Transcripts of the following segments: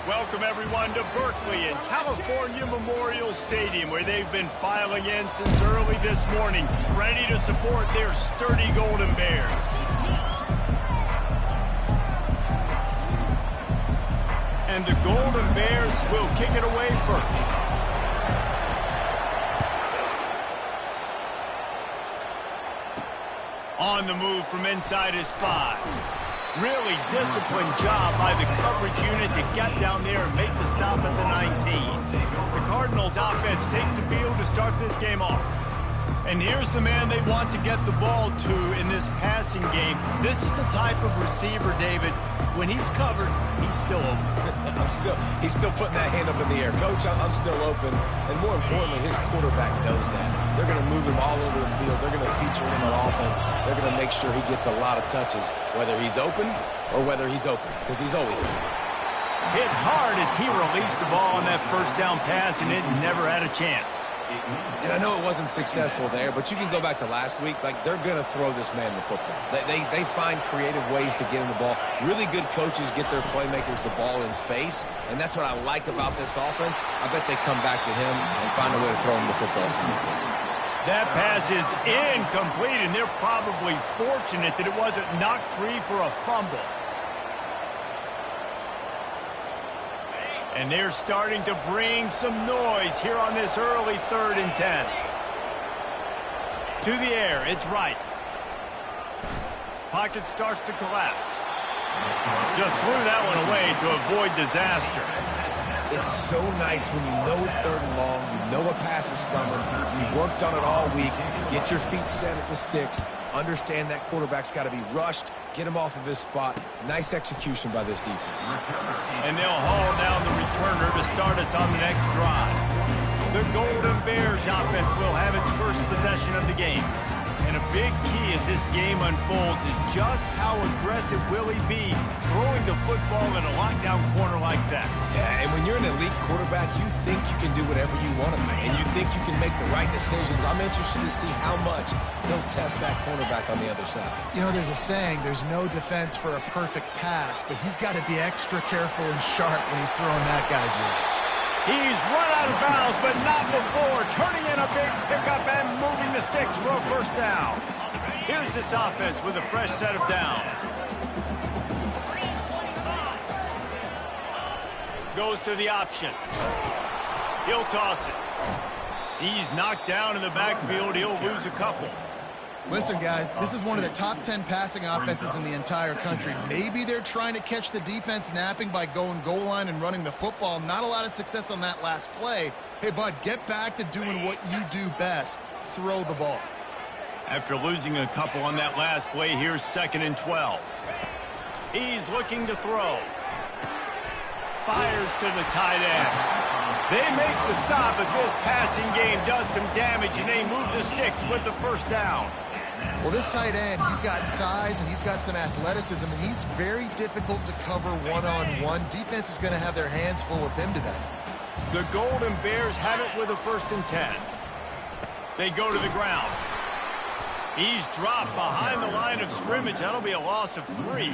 Welcome, everyone, to Berkeley and California Memorial Stadium, where they've been filing in since early this morning, ready to support their sturdy Golden Bears. And the Golden Bears will kick it away first. On the move from inside his 5. Really disciplined job by the coverage unit to get down there and make the stop at the 19. The Cardinals offense takes the field to start this game off. And here's the man they want to get the ball to in this passing game. This is the type of receiver, David, when he's covered, he's still open. He's still putting that hand up in the air. Coach, I'm still open. And more importantly, his quarterback knows that. They're going to move him all over the field. They're going to feature him on offense. They're going to make sure he gets a lot of touches, whether he's open or whether he's open, because he's always open. Hit hard as he released the ball on that first down pass, and it never had a chance. And I know it wasn't successful there, but you can go back to last week. Like, they're going to throw this man the football. They find creative ways to get him the ball. Really good coaches get their playmakers the ball in space, and that's what I like about this offense. I bet they come back to him and find a way to throw him the football somewhere. That pass is incomplete, and they're probably fortunate that it wasn't knocked free for a fumble. And they're starting to bring some noise here on this early 3rd and 10. To the air, it's right. Pocket starts to collapse. Just threw that one away to avoid disaster. It's so nice when you know it's 3rd and long, you know a pass is coming, you worked on it all week, get your feet set at the sticks, understand that quarterback's got to be rushed, get him off of his spot. Nice execution by this defense. And they'll haul down the returner to start us on the next drive. The Golden Bears offense will have its first possession of the game. And a big key as this game unfolds is just how aggressive will he be throwing the football in a lockdown corner like that. Yeah, and when you're an elite quarterback, you think you can do whatever you want to make, and you think you can make the right decisions. I'm interested to see how much he'll test that cornerback on the other side. You know, there's a saying, there's no defense for a perfect pass, but he's got to be extra careful and sharp when he's throwing that guy's way. He's run out of bounds, but not before. Turning in a big pickup and moving the sticks for a first down. Here's this offense with a fresh set of downs. Goes to the option. He'll toss it. He's knocked down in the backfield. He'll lose a couple. Listen, guys, this is one of the top 10 passing offenses in the entire country. Maybe they're trying to catch the defense napping by going goal line and running the football. Not a lot of success on that last play. Hey, bud, get back to doing what you do best. Throw the ball. After losing a couple on that last play, here's 2nd and 12. He's looking to throw. Fires to the tight end. They make the stop, but this passing game does some damage, and they move the sticks with the first down. Well, this tight end, he's got size and he's got some athleticism, and he's very difficult to cover one-on-one. Defense is going to have their hands full with him today. The Golden Bears have it with a 1st and 10. They go to the ground. He's dropped behind the line of scrimmage. That'll be a loss of 3.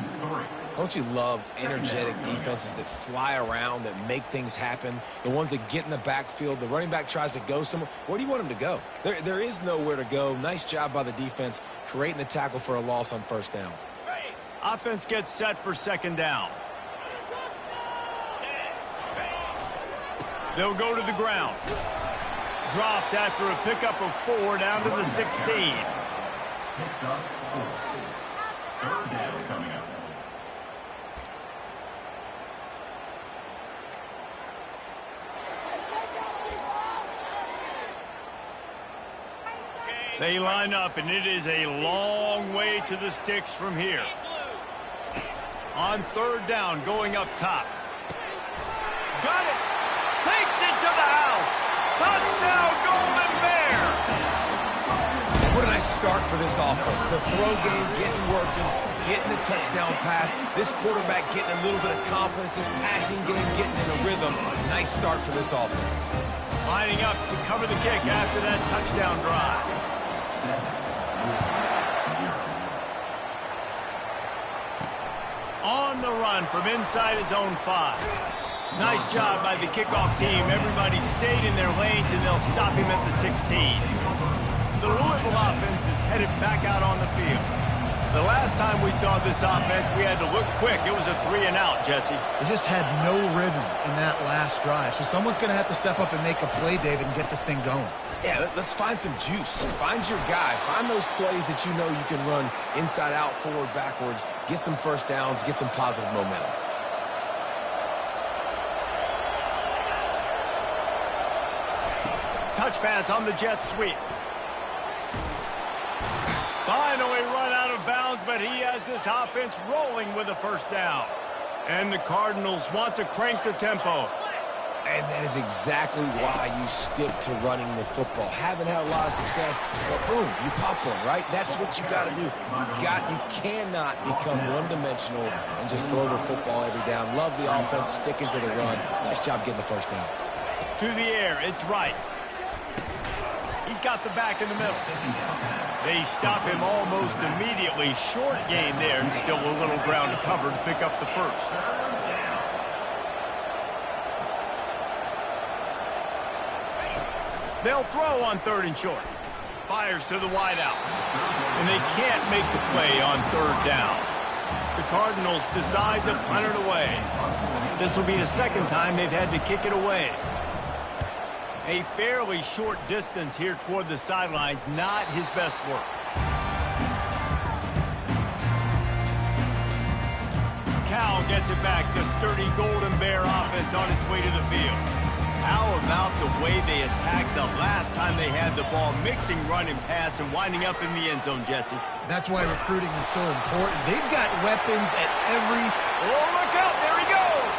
Don't you love energetic defenses that fly around, that make things happen? The ones that get in the backfield, the running back tries to go somewhere. Where do you want him to go? There is nowhere to go. Nice job by the defense, creating the tackle for a loss on 1st down. Offense gets set for 2nd down. They'll go to the ground. Dropped after a pickup of 4 down to the 16. Picks up 4. 3rd down coming up. They line up, and it is a long way to the sticks from here. On 3rd down, going up top. Got it! Takes it to the house! Touchdown, Golden Bears! What a nice start for this offense. The throw game getting working, getting the touchdown pass. This quarterback getting a little bit of confidence. This passing game getting in a rhythm. Nice start for this offense. Lining up to cover the kick after that touchdown drive. On the run from inside his own 5. Nice job by the kickoff team. Everybody stayed in their lanes, and they'll stop him at the 16. The Louisville offense is headed back out on the field. The last time we saw this offense, we had to look quick. It was a 3-and-out, Jesse. They just had no rhythm in that last drive. So someone's going to have to step up and make a play, David, and get this thing going. Yeah, let's find some juice. Find your guy. Find those plays that you know you can run inside out, forward, backwards. Get some first downs. Get some positive momentum. Touch pass on the jet sweep. Finally run out of bounds, but he has this offense rolling with a first down. And the Cardinals want to crank the tempo. And that is exactly why you stick to running the football. Haven't had a lot of success, but boom, you pop one, right? That's what you got to do. You cannot become one-dimensional and just throw the football every down. Love the offense, sticking to the run. Nice job getting the first down. To the air, it's right. He's got the back in the middle. They stop him almost immediately. Short gain there, and still a little ground to cover to pick up the first. They'll throw on 3rd and short. Fires to the wideout. And they can't make the play on 3rd down. The Cardinals decide to punt it away. This will be the second time they've had to kick it away. A fairly short distance here toward the sidelines, not his best work. Cal gets it back, the sturdy Golden Bear offense on its way to the field. How about the way they attacked the last time they had the ball, mixing run and pass and winding up in the end zone, Jesse? That's why recruiting is so important. They've got weapons at every... Oh, look out, there he goes!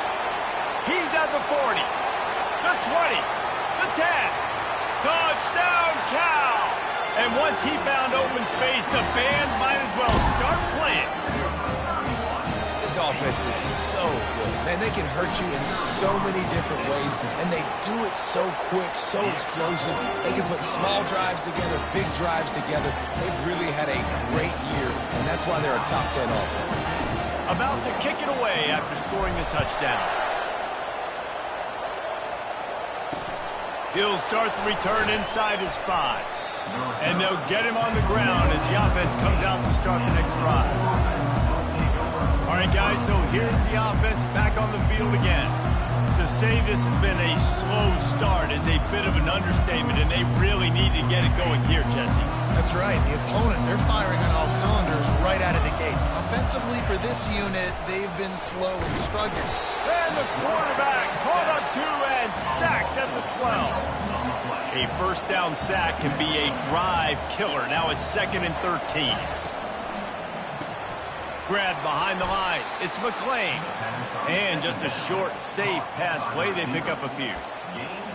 He's at the 40, the 20, the 10. Touchdown, Cal! And once he found open space, the band might as well start playing. This offense is so good. Man, they can hurt you in so many different ways, and they do it so quick, so explosive. They can put small drives together, big drives together. They've really had a great year, and that's why they're a top 10 offense. About to kick it away after scoring the touchdown. He'll start the return inside his 5. And they'll get him on the ground as the offense comes out to start the next drive. All right, guys, so here's the offense back on the field again. To say this has been a slow start is a bit of an understatement, and they really need to get it going here, Jesse. That's right. The opponent, they're firing on all cylinders right out of the gate. Offensively for this unit, they've been slow and struggling. And the quarterback caught up to and sacked at the 12. A first down sack can be a drive killer. Now it's 2nd and 13. Grabbed behind the line. It's McClain. And just a short, safe pass play. They pick up a few.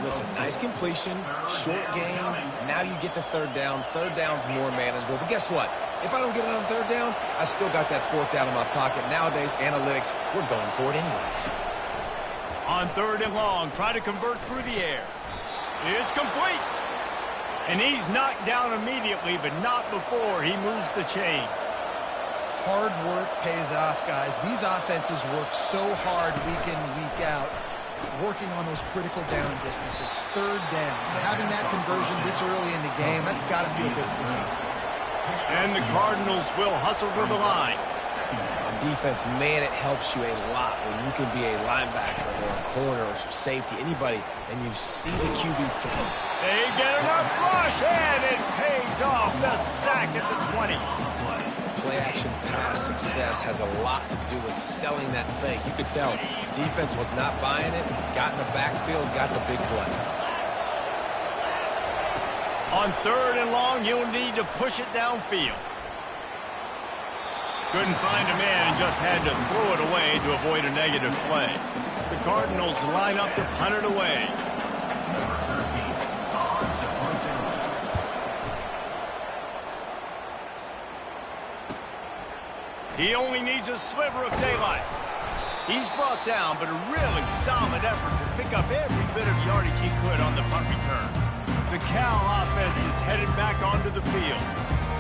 Listen, nice completion, short game. Now you get to 3rd down. 3rd down's more manageable. But guess what? If I don't get it on 3rd down, I still got that 4th down in my pocket. Nowadays, analytics, we're going for it anyways. On 3rd and long, try to convert through the air. It's complete. And he's knocked down immediately, but not before he moves the chains. Hard work pays off, guys. These offenses work so hard week in, week out, working on those critical down distances, 3rd downs. And having that conversion this early in the game, that's got to feel good for this offense. And the Cardinals will hustle to the line. On defense, man, it helps you a lot when you can be a linebacker or a corner or safety, anybody, and you see the QB throw. They get enough rush, and it pays off. The sack at the 20. Play-action pass success has a lot to do with selling that fake. You could tell defense was not buying it, got in the backfield, got the big play. On 3rd and long, you'll need to push it downfield. Couldn't find a man and just had to throw it away to avoid a negative play. The Cardinals line up to punt it away. He only needs a sliver of daylight. He's brought down, but a really solid effort to pick up every bit of yardage he could on the punt return. The Cal offense is headed back onto the field.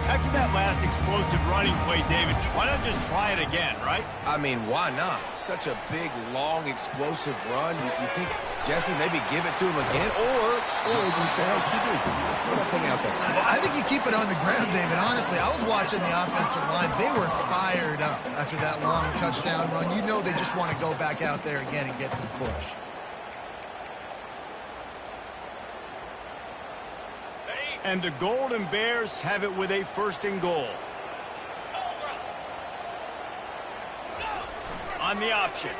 After that last explosive running play, David, why not just try it again, right? I mean, why not? Such a big, long, explosive run. You think, Jesse, maybe give it to him again? Or do you say, hey, keep it, throw that thing out there? I think you keep it on the ground, David. Honestly, I was watching the offensive line. They were fired up after that long touchdown run. You know they just want to go back out there again and get some push. And the Golden Bears have it with a 1st and goal. On the option.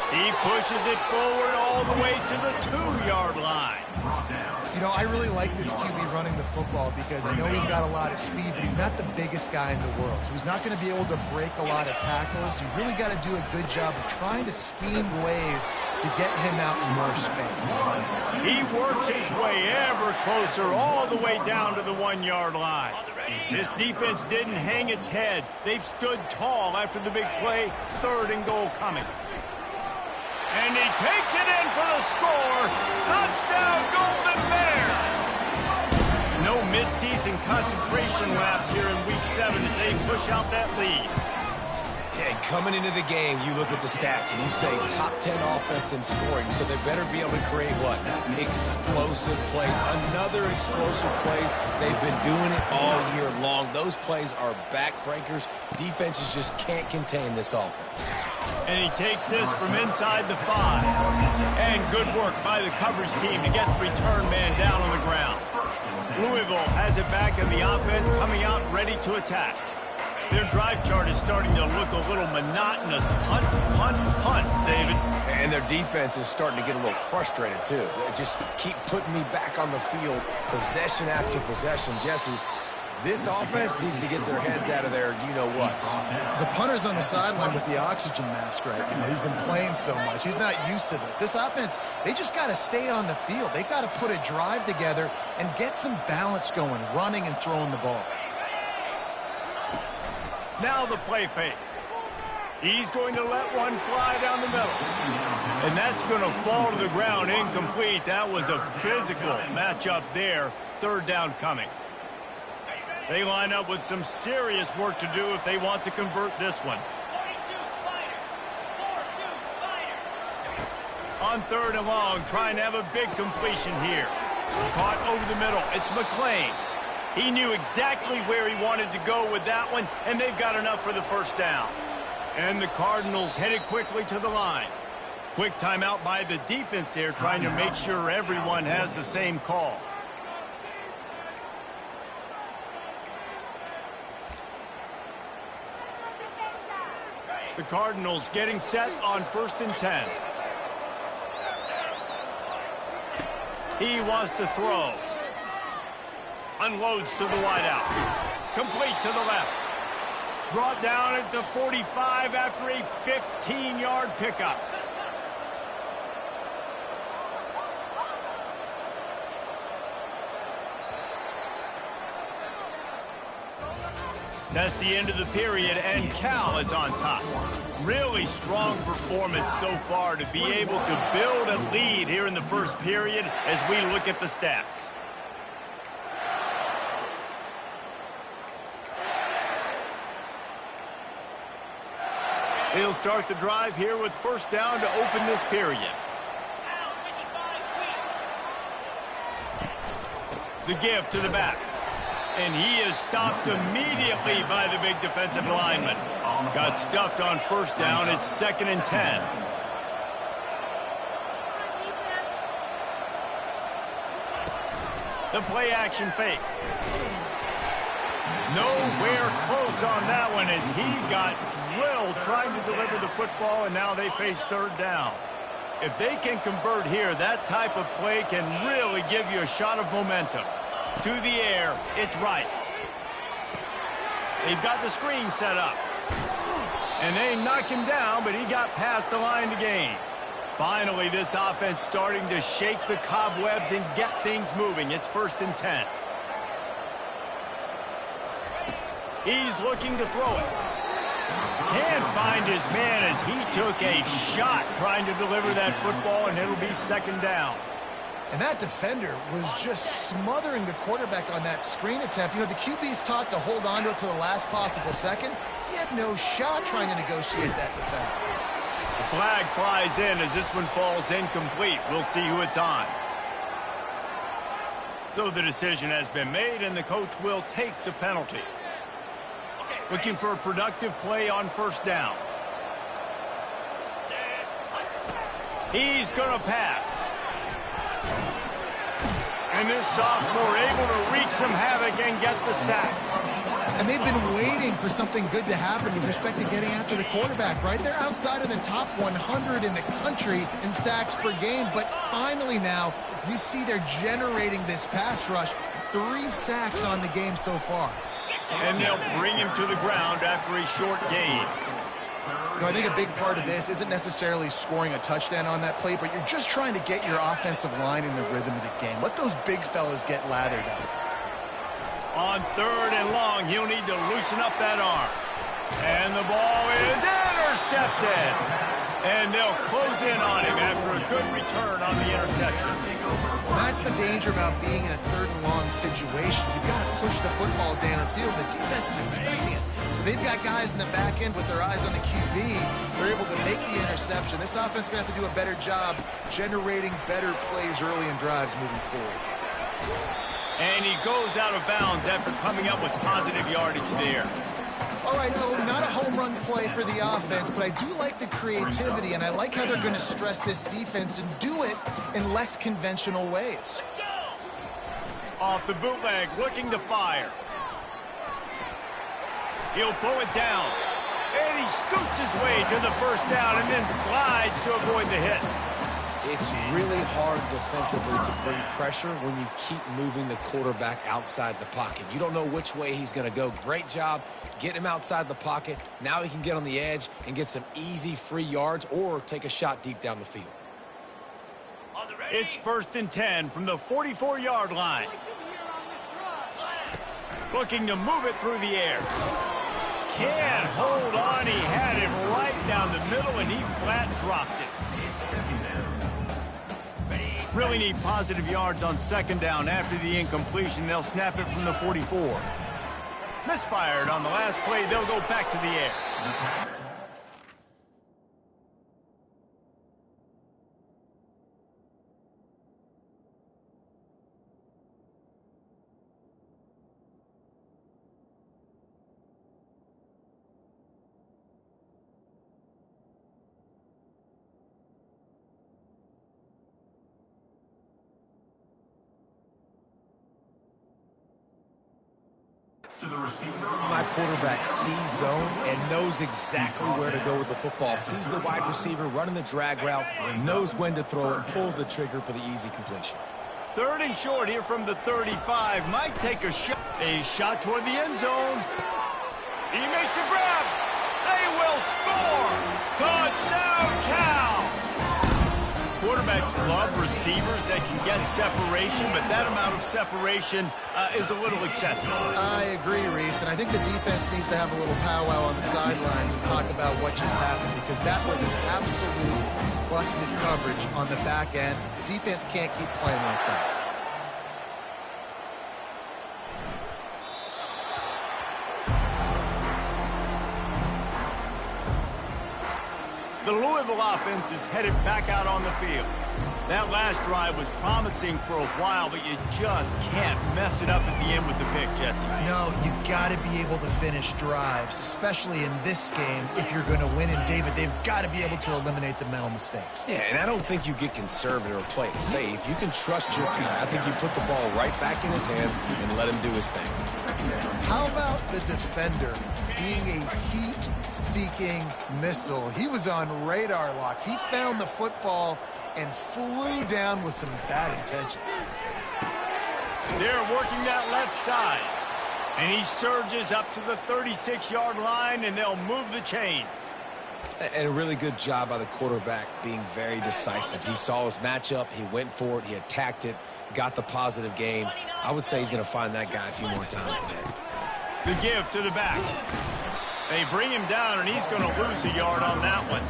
He pushes it forward all the way to the 2-yard line. You know, I really like this QB running the football because I know he's got a lot of speed, but he's not the biggest guy in the world. So he's not going to be able to break a lot of tackles. You really got to do a good job of trying to scheme ways to get him out in more space. He works his way ever closer all the way down to the 1-yard line. This defense didn't hang its head. They've stood tall after the big play. 3rd and goal coming. And he takes it in for the score. Touchdown, Golden Bears! No midseason concentration laps here in Week 7 as they push out that lead. And coming into the game, you look at the stats and you say top 10 offense in scoring, so they better be able to create what? Explosive plays. Another explosive plays. They've been doing it all year long. Those plays are backbreakers. Defenses just can't contain this offense. And he takes this from inside the 5. And good work by the coverage team to get the return man down on the ground. Louisville has it back in the offense, coming out ready to attack. Their drive chart is starting to look a little monotonous. Punt, punt, punt, David. And their defense is starting to get a little frustrated, too. They just keep putting me back on the field, possession after possession. Jesse, this offense needs to get their heads out of their you-know-whats. The punter's on the sideline with the oxygen mask right now. He's been playing so much. He's not used to this. This offense, they just got to stay on the field. They got to put a drive together and get some balance going, running and throwing the ball. Now the play fake. He's going to let one fly down the middle. And that's going to fall to the ground incomplete. That was a physical matchup there. 3rd down coming. They line up with some serious work to do if they want to convert this one. On 3rd and long, trying to have a big completion here. Caught over the middle. It's McClain. He knew exactly where he wanted to go with that one, and they've got enough for the 1st down. And the Cardinals headed quickly to the line. Quick timeout by the defense there, trying to make sure everyone has the same call. The Cardinals getting set on 1st and 10. He wants to throw. Unloads to the wideout. Complete to the left. Brought down at the 45 after a 15-yard pickup. That's the end of the period, and Cal is on top. Really strong performance so far to be able to build a lead here in the 1st period as we look at the stats. He'll start the drive here with 1st down to open this period. The give to the back. And he is stopped immediately by the big defensive lineman. Got stuffed on 1st down. It's 2nd and 10. The play action fake. Nowhere close on that one as he got drilled trying to deliver the football, and now they face 3rd down. If they can convert here, that type of play can really give you a shot of momentum. To the air, it's right. They've got the screen set up. And they knock him down, but he got past the line to gain. Finally, this offense starting to shake the cobwebs and get things moving. It's 1st and 10. He's looking to throw it. Can't find his man as he took a shot trying to deliver that football, and it'll be 2nd down. And that defender was just smothering the quarterback on that screen attempt. You know, the QB's taught to hold on to it to the last possible second. He had no shot trying to negotiate that defender. The flag flies in as this one falls incomplete. We'll see who it's on. So the decision has been made, and the coach will take the penalty. Looking for a productive play on first down. He's going to pass. And this sophomore able to wreak some havoc and get the sack. And they've been waiting for something good to happen with respect to getting after the quarterback, right? They're outside of the top 100 in the country in sacks per game, but finally now you see they're generating this pass rush. 3 sacks on the game so far. And they'll bring him to the ground after a short gain. You know, I think a big part of this isn't necessarily scoring a touchdown on that play, but you're just trying to get your offensive line in the rhythm of the game. Let those big fellas get lathered up. On 3rd and long, he'll need to loosen up that arm. And the ball is intercepted. And they'll close in on him after a good return on the interception. That's the danger about being in a 3rd and long situation. You've got to push the football downfield. The defense is expecting it. So they've got guys in the back end with their eyes on the QB. They're able to make the interception. This offense is going to have to do a better job generating better plays early in drives moving forward. And he goes out of bounds after coming up with positive yardage there. All right, so not a home run play for the offense, but I do like the creativity, and I like how they're going to stress this defense and do it in less conventional ways. Off the bootleg, looking to fire. He'll pull it down. And he scoots his way to the first down and then slides to avoid the hit. It's really hard defensively to bring pressure when you keep moving the quarterback outside the pocket. You don't know which way he's going to go. Great job getting him outside the pocket. Now he can get on the edge and get some easy free yards or take a shot deep down the field. It's 1st and 10 from the 44-yard line. Looking to move it through the air. Can't hold on. He had it right down the middle, and he flat dropped it. Really need positive yards on 2nd down after the incompletion. They'll snap it from the 44. Misfired on the last play. They'll go back to the air. My quarterback sees zone and knows exactly where to go with the football. Sees the wide receiver running the drag route, knows when to throw it, pulls the trigger for the easy completion. 3rd and short here from the 35. Might take a shot. A shot toward the end zone. He makes a grab. They will score. Touchdown, Cal. Quarterbacks love receivers that can get separation, but that amount of separation is a little excessive. I agree, Reese, and I think the defense needs to have a little powwow on the sidelines and talk about what just happened, because that was an absolute busted coverage on the back end. Defense can't keep playing like that. The Louisville offense is headed back out on the field. That last drive was promising for a while, but you just can't mess it up at the end with the pick, Jesse. No, you got to be able to finish drives, especially in this game. If you're going to win, and David, they've got to be able to eliminate the mental mistakes. Yeah, and I don't think you get conservative or play it safe. You can trust your guy. I think you put the ball right back in his hands and let him do his thing. How about the defender being a heat-seeking missile? He was on radar lock. He found the football and flew down with some bad intentions. They're working that left side. And he surges up to the 36-yard line, and they'll move the chains. And a really good job by the quarterback being very decisive. He saw his matchup. He went for it. He attacked it. Got the positive gain. I would say he's going to find that guy a few more times today. The give to the back. They bring him down, and he's going to lose a yard on that one.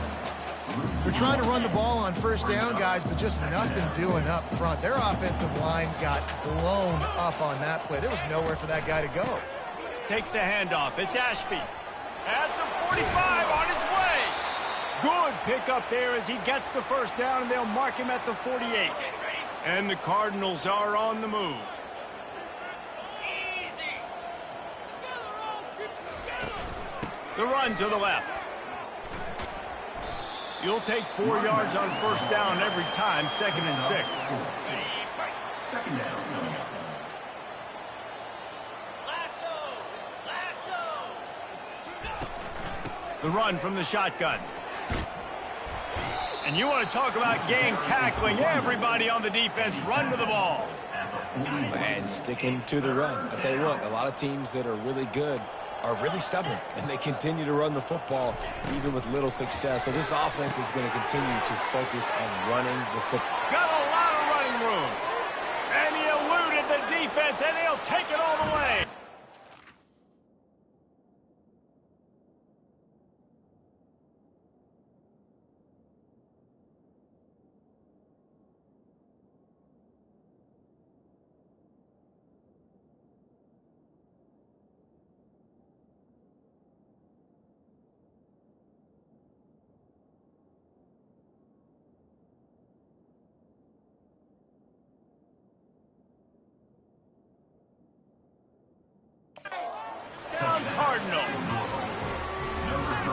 The trying to run the ball on first down, guys, but just nothing doing up front. Their offensive line got blown up on that play. There was nowhere for that guy to go. Takes the handoff. It's Ashby. At the 45 on his way. Good pickup there as he gets the first down, and they'll mark him at the 48. And the Cardinals are on the move. The run to the left. You'll take 4 yards on first down every time, 2nd and 6. Second down coming up. The run from the shotgun. And you want to talk about game tackling. Everybody on the defense run to the ball. And sticking to the run. I tell you what, a lot of teams that are really good are really stubborn, and they continue to run the football even with little success. So this offense is going to continue to focus on running the football. Got a lot of running room. And he eluded the defense, and he'll take it all the way. Down Cardinals.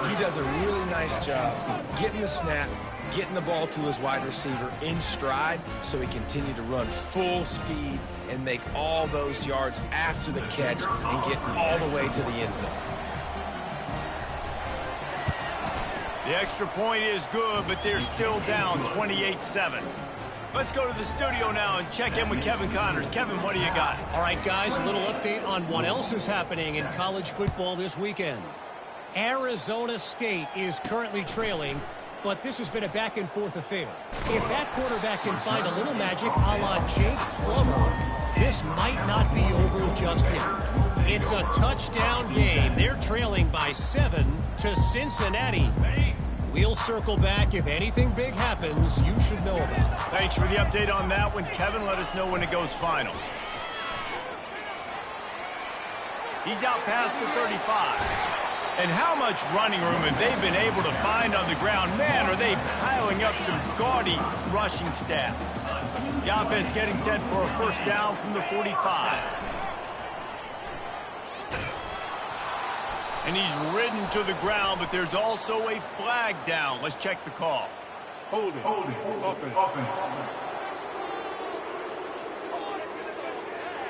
He does a really nice job getting the snap, getting the ball to his wide receiver in stride so he continue to run full speed and make all those yards after the catch and get all the way to the end zone. The extra point is good, but they're still down 28-7. Let's go to the studio now and check in with Kevin Connors. Kevin, what do you got? All right, guys, a little update on what else is happening in college football this weekend. Arizona State is currently trailing, but this has been a back-and-forth affair. If that quarterback can find a little magic a la Jake Plummer, this might not be over just yet. It's a touchdown game. They're trailing by 7 to Cincinnati. We'll circle back. If anything big happens, you should know about it. Thanks for the update on that one, Kevin. Let us know when it goes final. He's out past the 35. And how much running room have they been able to find on the ground? Man, are they piling up some gaudy rushing stats. The offense getting set for a first down from the 45. And he's ridden to the ground, but there's also a flag down. Let's check the call. Holding. Offense.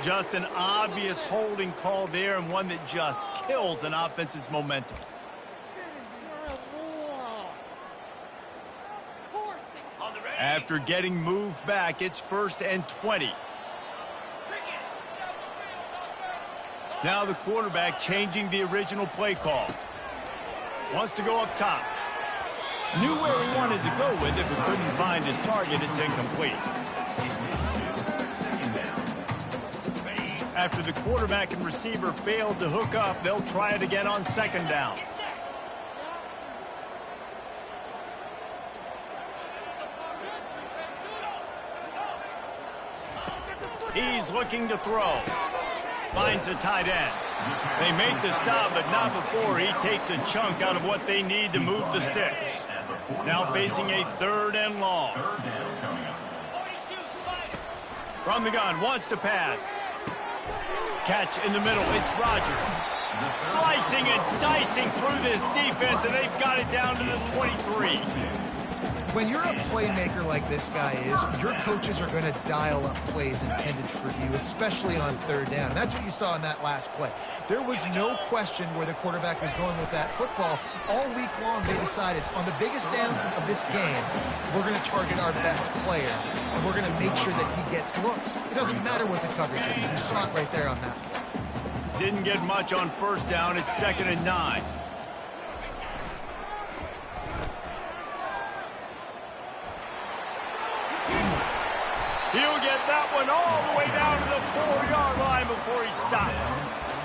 Just an obvious holding call there, and one that just kills an offense's momentum. After getting moved back, it's 1st and 20. Now the quarterback changing the original play call. Wants to go up top. Knew where he wanted to go with it, but couldn't find his target. It's incomplete. After the quarterback and receiver failed to hook up, they'll try it again on 2nd down. He's looking to throw. Finds the tight end. They make the stop, but not before he takes a chunk out of what they need to move the sticks. Now facing a 3rd and long. From the gun, wants to pass. Catch in the middle, it's Rodgers. Slicing and dicing through this defense, and they've got it down to the 23. When you're a playmaker like this guy is, your coaches are going to dial up plays intended for you, especially on 3rd down. That's what you saw in that last play. There was no question where the quarterback was going with that football. All week long, they decided on the biggest downs of this game, we're going to target our best player, and we're going to make sure that he gets looks. It doesn't matter what the coverage is. You saw it right there on that. Didn't get much on 1st down. It's 2nd and 9. He'll get that one all the way down to the 4-yard line before he stops.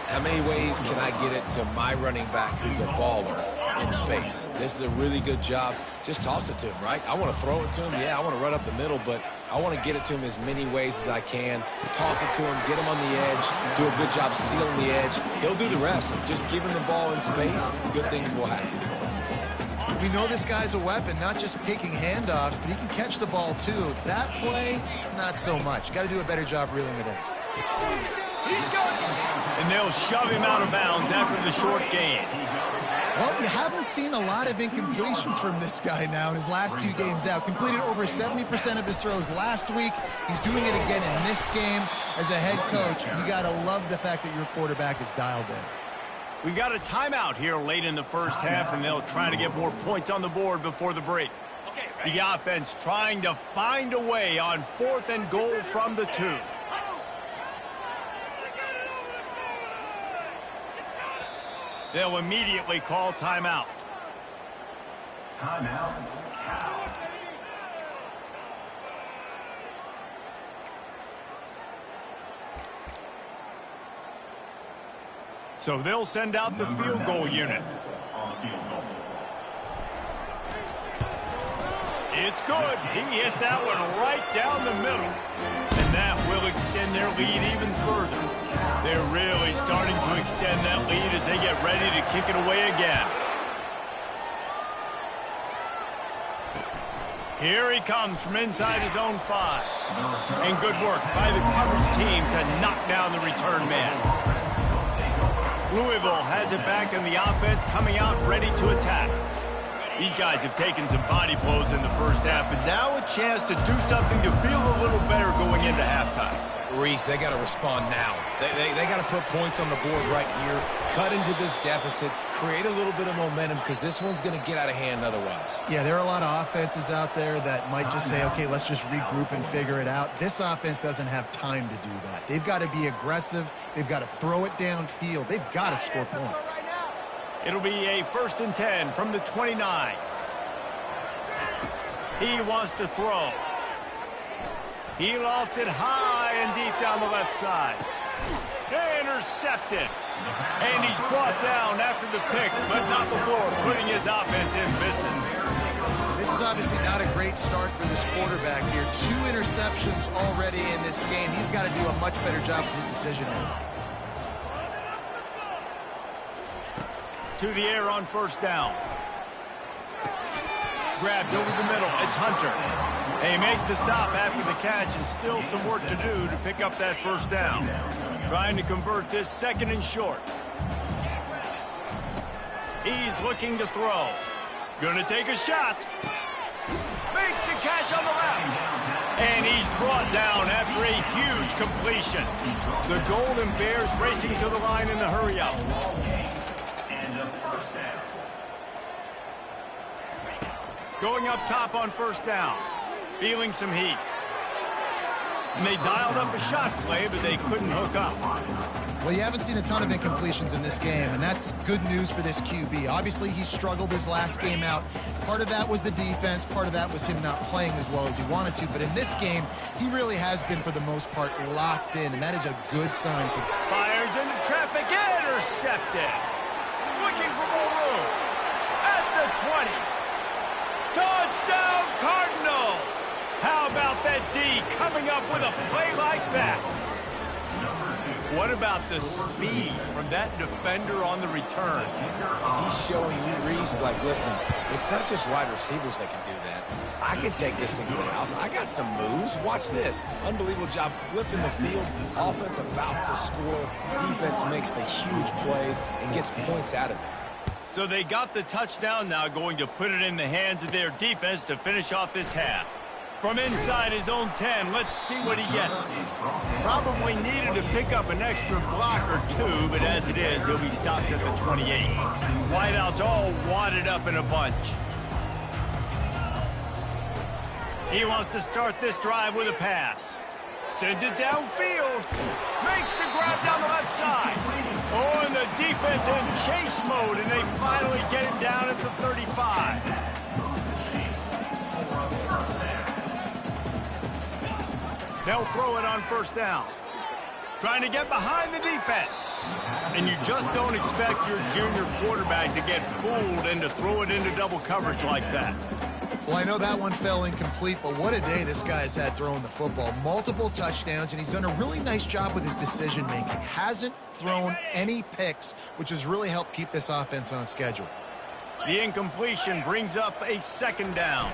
How many ways can I get it to my running back who's a baller? in space. This is a really good job. Just toss it to him, right? I want to throw it to him. Yeah, I want to run up the middle, but I want to get it to him as many ways as I can. Toss it to him, get him on the edge, do a good job sealing the edge. He'll do the rest. Just give him the ball in space, good things will happen. We know this guy's a weapon, not just taking handoffs, but he can catch the ball too. That play, not so much. Got to do a better job reeling it in. He's got it. And they'll shove him out of bounds after the short gain. Well, you haven't seen a lot of incompletions from this guy now in his last 2 games out. Completed over 70% of his throws last week. He's doing it again in this game. As a head coach, you got to love the fact that your quarterback is dialed in. We got a timeout here late in the first half, and they'll try to get more points on the board before the break. The offense trying to find a way on 4th and goal from the 2. They'll immediately call timeout. Timeout. Cow. So they'll send out the field goal unit. It's good. He hit that one right down the middle. And that will extend their lead even further. They're really starting to extend that lead as they get ready to kick it away again. Here he comes from inside his own 5. And good work by the coverage team to knock down the return man. Louisville has it back in the offense, coming out ready to attack. These guys have taken some body blows in the first half, but now a chance to do something to feel a little better going into halftime. Reese, they got to respond now. They got to put points on the board right here, cut into this deficit, create a little bit of momentum, because this one's going to get out of hand otherwise. Yeah, there are a lot of offenses out there that might just say, okay, let's just regroup and figure it out. This offense doesn't have time to do that. They've got to be aggressive. They've got to throw it downfield. They've got to score points. It'll be a 1st and 10 from the 29. He wants to throw. He lost it high and deep down the left side. Intercepted. And he's brought down after the pick, but not before putting his offense in business. This is obviously not a great start for this quarterback here. 2 interceptions already in this game. He's got to do a much better job with his decision now. To the air on 1st down. Grabbed over the middle. It's Hunter. They make the stop after the catch, and still some work to do to pick up that 1st down. Trying to convert this 2nd and short. He's looking to throw. Gonna take a shot. Makes the catch on the left. And he's brought down after a huge completion. The Golden Bears racing to the line in the hurry-up. Going up top on 1st down. Feeling some heat. And they dialed up a shot play, but they couldn't hook up. Well, you haven't seen a ton of incompletions in this game, and that's good news for this QB. Obviously, he struggled his last game out. Part of that was the defense. Part of that was him not playing as well as he wanted to. But in this game, he really has been, for the most part, locked in, and that is a good sign. Fires into traffic. Intercepted. Looking for more room. At the 20. Touchdown, Cardinals! How about that D coming up with a play like that? What about the speed from that defender on the return? He's showing you, Reese, like, listen, it's not just wide receivers that can do that. I can take this thing to the house. I got some moves. Watch this. Unbelievable job flipping the field. Offense about to score. Defense makes the huge plays and gets points out of it. So they got the touchdown, now going to put it in the hands of their defense to finish off this half. From inside his own 10, let's see what he gets. Probably needed to pick up an extra block or 2, but as it is, he'll be stopped at the 28. Wideouts all wadded up in a bunch. He wants to start this drive with a pass. Sends it downfield. Makes the grab down the left side. Oh, and the defense in chase mode, and they finally get him down at the 35. They'll throw it on 1st down. trying to get behind the defense. And you just don't expect your junior quarterback to get fooled and to throw it into double coverage like that. Well, I know that one fell incomplete, but what a day this guy's had throwing the football. Multiple touchdowns, and he's done a really nice job with his decision-making. Hasn't thrown any picks, which has really helped keep this offense on schedule. The incompletion brings up a second down.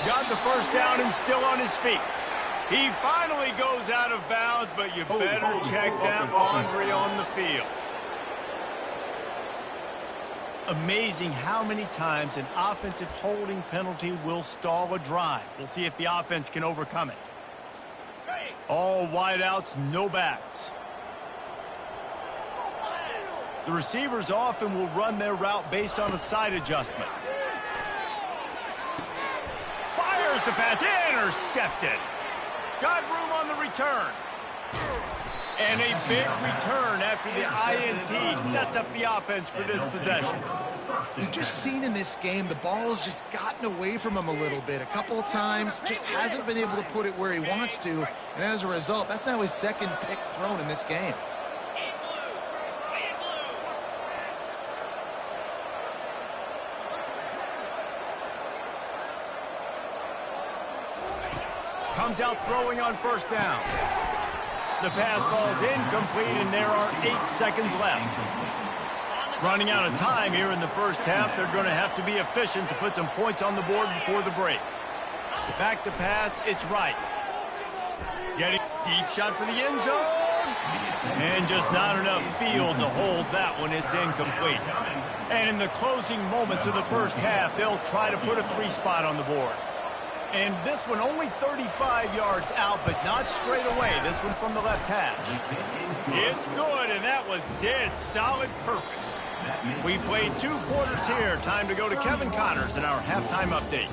Got the first down and still on his feet. He finally goes out of bounds, but you better check that laundry on the field. Amazing how many times an offensive holding penalty will stall a drive. We'll see if the offense can overcome it. All wideouts, no backs. The receivers often will run their route based on a side adjustment. Fires the pass, intercepted. Got room on the return. And a big return after the INT sets up the offense for this possession. We've just seen in this game the ball has just gotten away from him a little bit. A couple of times, just hasn't been able to put it where he wants to. And as a result, that's now his second pick thrown in this game. Comes out throwing on first down. The pass falls incomplete, and there are 8 seconds left. Running out of time here in the first half. They're going to have to be efficient to put some points on the board before the break. Back to pass, it's right. Getting deep shot for the end zone. And just not enough field to hold that one. It's incomplete. And in the closing moments of the first half, they'll try to put a 3 spot on the board. And this one only 35 yards out, but not straight away. This one from the left hash. It's good, and that was dead solid perfect. We played 2 quarters here. Time to go to Kevin Connors in our halftime update.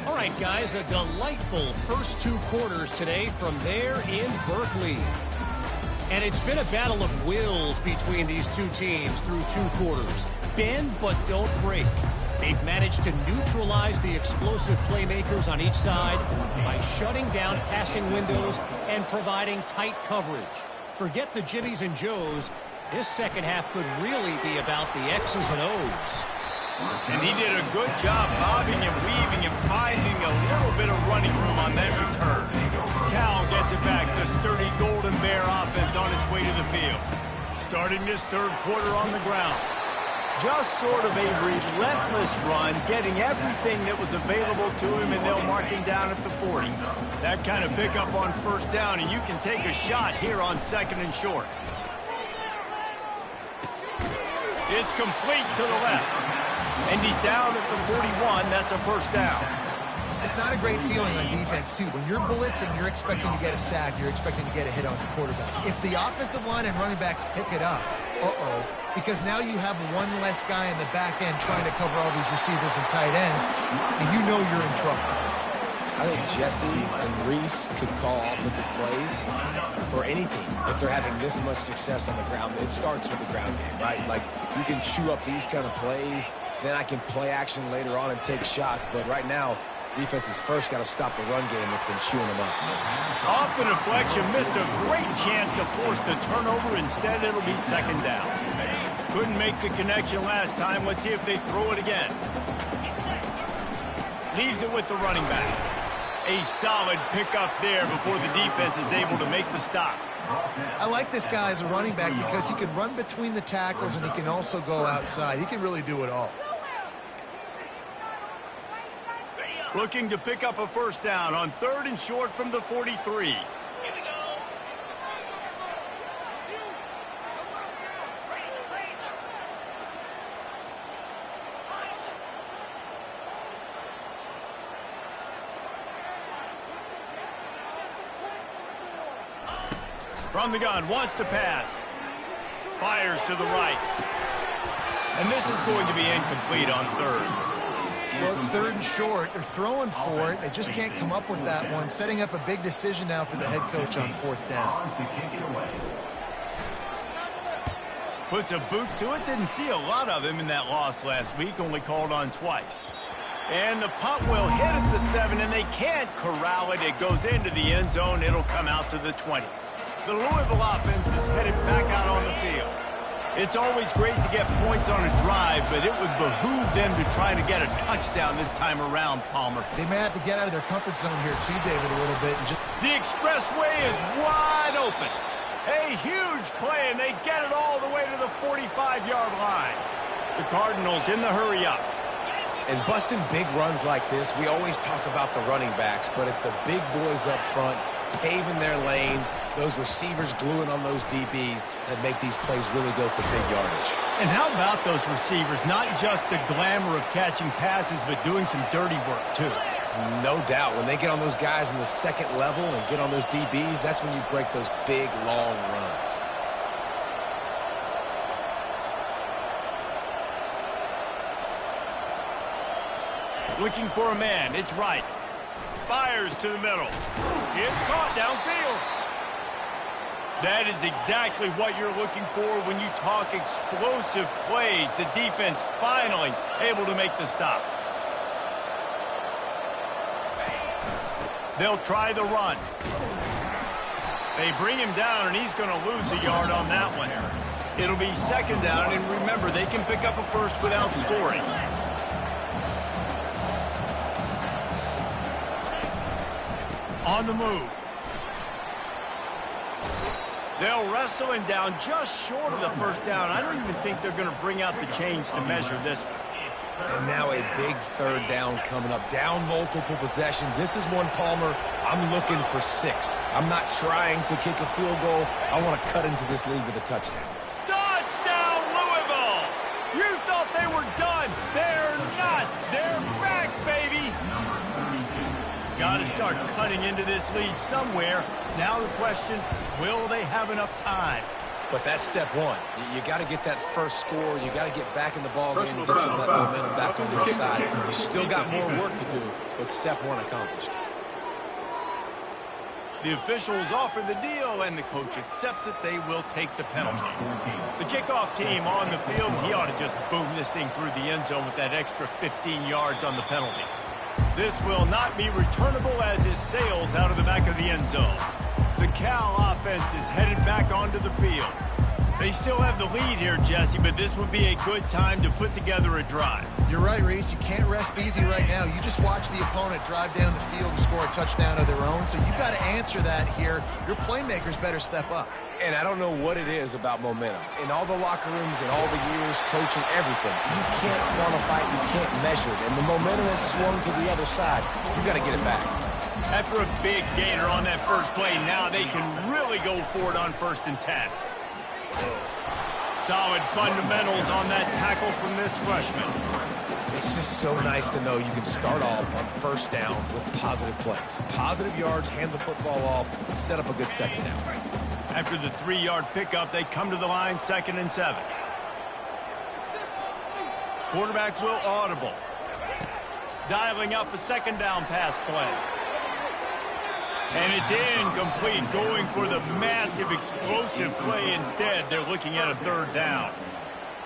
All right, guys, a delightful first 2 quarters today from there in Berkeley. And it's been a battle of wills between these 2 teams through 2 quarters. Bend but don't break. They've managed to neutralize the explosive playmakers on each side by shutting down passing windows and providing tight coverage. Forget the Jimmies and Joes. This second half could really be about the X's and O's. And he did a good job bobbing and weaving and finding a little bit of running room on that return. Cal gets it back. The sturdy Golden Bear offense on its way to the field. Starting this third quarter on the ground. Just sort of a relentless run, getting everything that was available to him, and they'll mark him down at the 40. That kind of pickup on first down, and you can take a shot here on second and short. It's complete to the left. And he's down at the 41. That's a first down. It's not a great feeling on defense, too. When you're blitzing, you're expecting to get a sack. You're expecting to get a hit on your quarterback. If the offensive line and running backs pick it up, because now you have one less guy in the back end trying to cover all these receivers and tight ends, and you know you're in trouble. I think Jesse and Reese could call offensive plays for any team if they're having this much success on the ground. It starts with the ground game, right? Like, you can chew up these kind of plays, then I can play action later on and take shots, but right now, defense has first got to stop the run game that's been chewing them up. Off the deflection, missed a great chance to force the turnover. Instead, it'll be second down. Couldn't make the connection last time. Let's see if they throw it again. Leaves it with the running back. A solid pickup there before the defense is able to make the stop. I like this guy as a running back because he can run between the tackles and he can also go outside. He can really do it all. Looking to pick up a first down on third and short from the 43. From the gun, wants to pass. Fires to the right. And this is going to be incomplete on third. Well, it's third and short. They're throwing for it. They just can't come up with that one. Setting up a big decision now for the head coach on fourth down. Puts a boot to it. Didn't see a lot of him in that loss last week. Only called on twice. And the punt will hit at the 7, and they can't corral it. It goes into the end zone. It'll come out to the 20. The Louisville offense is headed back out on the field. It's always great to get points on a drive, but it would behoove them to try to get a touchdown this time around, Palmer. They may have to get out of their comfort zone here too, David, a little bit. The expressway is wide open. A huge play, and they get it all the way to the 45-yard line. The Cardinals in the hurry-up. And busting big runs like this, we always talk about the running backs, but it's the big boys up front paving their lanes, those receivers gluing on those DBs that make these plays really go for big yardage. And how about those receivers? Not just the glamour of catching passes, but doing some dirty work, too. No doubt. When they get on those guys in the second level and get on those DBs, that's when you break those big, long runs. Looking for a man. It's right. Fires to the middle. It's caught downfield. That is exactly what you're looking for when you talk explosive plays. The defense finally able to make the stop. They'll try the run. They bring him down, and he's going to lose a yard on that one. It'll be second down, and remember, they can pick up a first without scoring. On the move. They'll wrestle him down just short of the first down. I don't even think they're going to bring out the chains to measure this one. And now a big third down coming up. Down multiple possessions. This is one, Palmer, I'm looking for 6. I'm not trying to kick a field goal. I want to cut into this lead with a touchdown. Touchdown, Louisville! You thought they were done. They're not. They're back, baby. Got to start cutting into this lead somewhere. Now the question, will they have enough time? But that's step one. You got to get that first score. You got to get back in the ball game and get some of that momentum back on your side. You still got more work to do, but step one accomplished. The officials offer the deal, and the coach accepts it. They will take the penalty. The kickoff team on the field, he ought to just boom this thing through the end zone with that extra 15 yards on the penalty. This will not be returnable as it sails out of the back of the end zone. The Cal offense is headed back onto the field. They still have the lead here, Jesse, but this would be a good time to put together a drive. You're right, Reese. You can't rest easy right now. You just watch the opponent drive down the field and score a touchdown of their own, so you've got to answer that here. Your playmakers better step up. And I don't know what it is about momentum. In all the locker rooms, in all the years, coaching, everything, you can't quantify it, you can't measure it. And the momentum has swung to the other side. You've got to get it back. After a big gainer on that first play, now they can really go for it on 1st and 10. Solid fundamentals on that tackle from this freshman. It's just so nice to know you can start off on 1st down with positive plays. Positive yards, hand the football off, set up a good second down. After the 3-yard pickup, they come to the line 2nd and 7. Quarterback will audible. Dialing up a 2nd down pass play. And it's incomplete, going for the massive explosive play instead. They're looking at a 3rd down.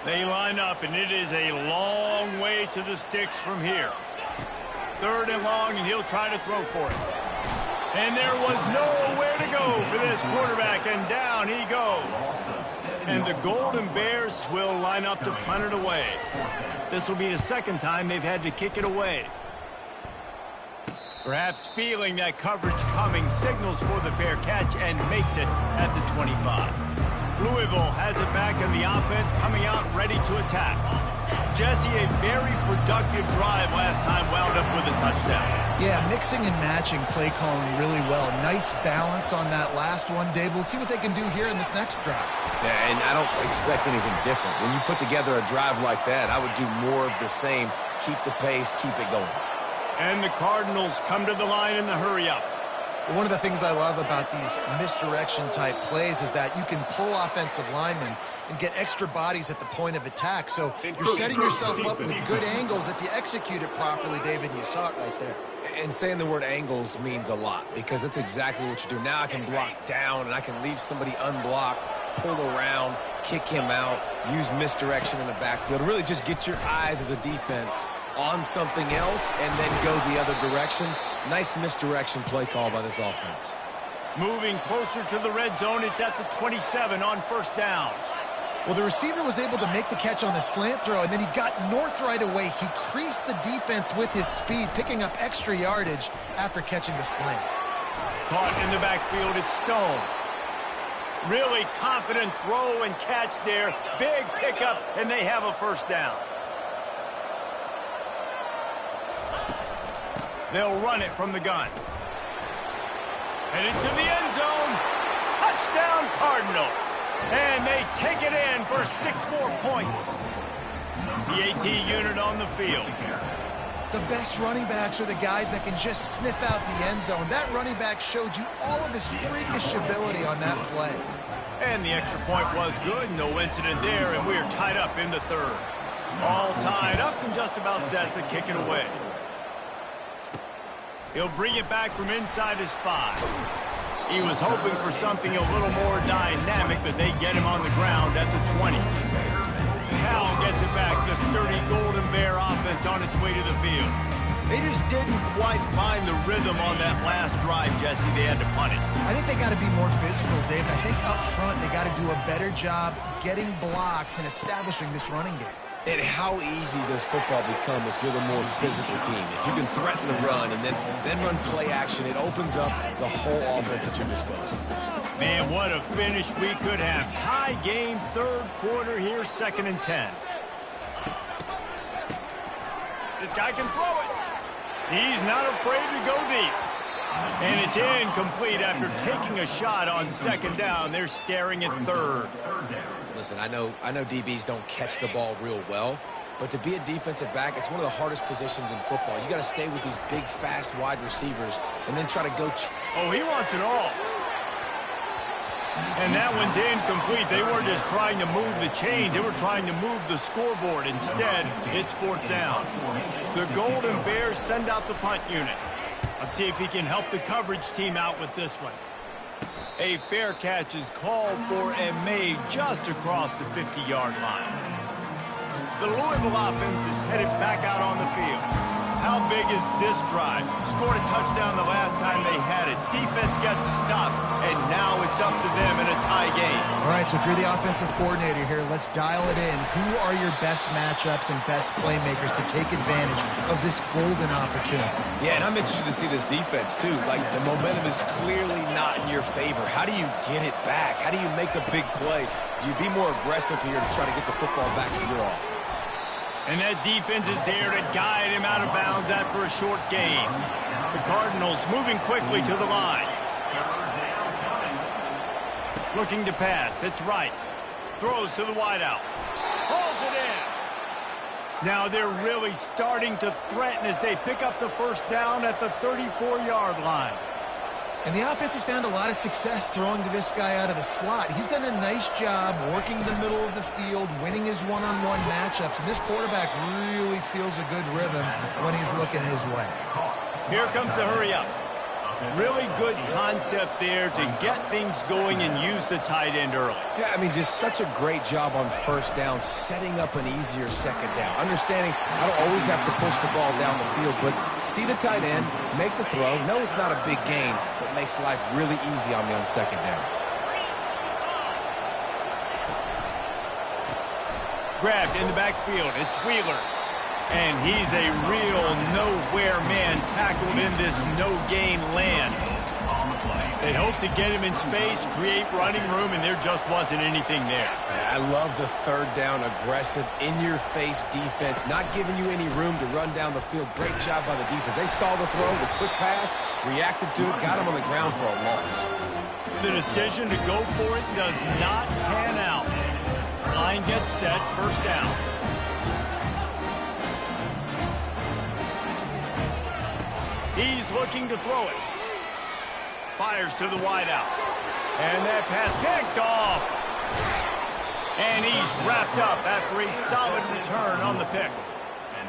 They line up, and it is a long way to the sticks from here. 3rd and long, and he'll try to throw for it. And there was nowhere to go for this quarterback, and down he goes. And the Golden Bears will line up to punt it away. This will be the 2nd time they've had to kick it away. Perhaps feeling that coverage coming, signals for the fair catch and makes it at the 25. Louisville has it back, and the offense coming out ready to attack. Jesse, a very productive drive last time, wound up with a touchdown. Yeah, mixing and matching play calling really well. Nice balance on that last one, Dave. Let's see what they can do here in this next drive. Yeah, and I don't expect anything different. When you put together a drive like that, I would do more of the same. Keep the pace, keep it going. And the Cardinals come to the line in the hurry-up. One of the things I love about these misdirection-type plays is that you can pull offensive linemen and get extra bodies at the point of attack. So you're setting yourself up with good angles if you execute it properly, David, and you saw it right there. And saying the word angles means a lot, because that's exactly what you do. Now I can block down, and I can leave somebody unblocked, pull around, kick him out, use misdirection in the backfield. Really just get your eyes as a defense on something else and then go the other direction. Nice misdirection play call by this offense. Moving closer to the red zone, it's at the 27 on first down. Well, the receiver was able to make the catch on the slant throw, and then he got north right away. He creased the defense with his speed, picking up extra yardage after catching the slant. Caught in the backfield, it's Stone. Really confident throw and catch there. Big pickup, and they have a first down. They'll run it from the gun. Headed to the end zone. Touchdown, Cardinals. And they take it in for 6 more points. The AT unit on the field. The best running backs are the guys that can just sniff out the end zone. That running back showed you all of his freakish ability on that play. And the extra point was good. No incident there, and we're tied up in the third. All tied up and just about set to kick it away. He'll bring it back from inside his 5. He was hoping for something a little more dynamic, but they get him on the ground at the 20. Cal gets it back, the sturdy Golden Bear offense on its way to the field. They just didn't quite find the rhythm on that last drive, Jesse. They had to punt it. I think they got to be more physical, David. I think up front they got to do a better job getting blocks and establishing this running game. And how easy does football become if you're the more physical team? If you can threaten the run and then run play action, it opens up the whole offense at your disposal. Man, what a finish we could have. Tie game, third quarter here, 2nd and 10. This guy can throw it. He's not afraid to go deep. And it's incomplete after taking a shot on 2nd down. They're staring at 3rd. Listen, I know DBs don't catch the ball real well, but to be a defensive back, it's one of the hardest positions in football. You got to stay with these big, fast, wide receivers and then try to go. Oh, he wants it all. And that one's incomplete. They weren't just trying to move the chains. They were trying to move the scoreboard. Instead, it's 4th down. The Golden Bears send out the punt unit. Let's see if he can help the coverage team out with this one. A fair catch is called for and made just across the 50-yard line. The Louisville offense is headed back out on the field. How big is this drive? Scored a touchdown the last time they had it. Defense gets a stop, and now it's up to them in a tie game. All right, so if you're the offensive coordinator here, let's dial it in. Who are your best matchups and best playmakers to take advantage of this golden opportunity? Yeah, and I'm interested to see this defense, too. Like, the momentum is clearly not in your favor. How do you get it back? How do you make a big play? Do you be more aggressive here to try to get the football back to your offense? And that defense is there to guide him out of bounds after a short gain. The Cardinals moving quickly to the line. Looking to pass. It's right. Throws to the wideout. Pulls it in. Now they're really starting to threaten as they pick up the first down at the 34-yard line. And the offense has found a lot of success throwing to this guy out of the slot. He's done a nice job working the middle of the field, winning his one-on-one matchups, and this quarterback really feels a good rhythm when he's looking his way. Here comes the hurry-up. Really good concept there to get things going and use the tight end early. Yeah, I mean, just such a great job on first down, setting up an easier 2nd down. Understanding I don't always have to push the ball down the field, but see the tight end, make the throw. No, it's not a big gain, but makes life really easy on me on 2nd down. Grabbed in the backfield. It's Wheeler. And he's a real nowhere man tackled in this no-gain land. They'd hope to get him in space, create running room, and there just wasn't anything there. I love the 3rd down, aggressive, in-your-face defense, not giving you any room to run down the field. Great job by the defense. They saw the throw, the quick pass, reacted to it, got him on the ground for a loss. The decision to go for it does not pan out. Line gets set, first down. He's looking to throw it. Fires to the wideout. And that pass picked off. And he's wrapped up after a solid return on the pick.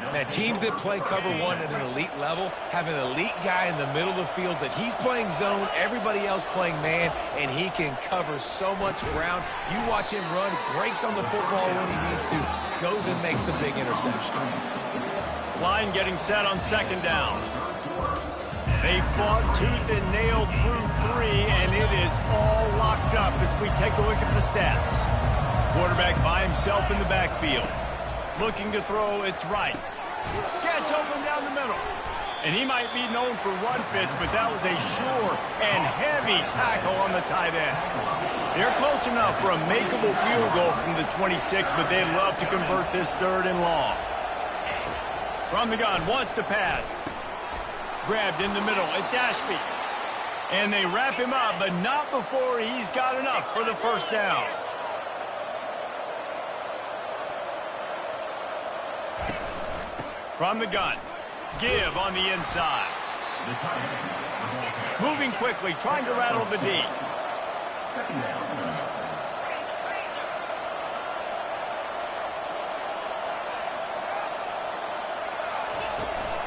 Now, teams that play cover one at an elite level have an elite guy in the middle of the field that he's playing zone, everybody else playing man, and he can cover so much ground. You watch him run, breaks on the football when he needs to, goes and makes the big interception. Line getting set on second down. They fought tooth and nail through 3, and it is all locked up as we take a look at the stats. Quarterback by himself in the backfield. Looking to throw, it's right. Gets open down the middle. And he might be known for run fits, but that was a sure and heavy tackle on the tight end. They're close enough for a makeable field goal from the 26, but they'd love to convert this 3rd and long. From the gun, wants to pass. Grabbed in the middle, it's Ashby. And they wrap him up, but not before he's got enough for the first down. From the gun, give on the inside. Moving quickly, trying to rattle the D. Second down.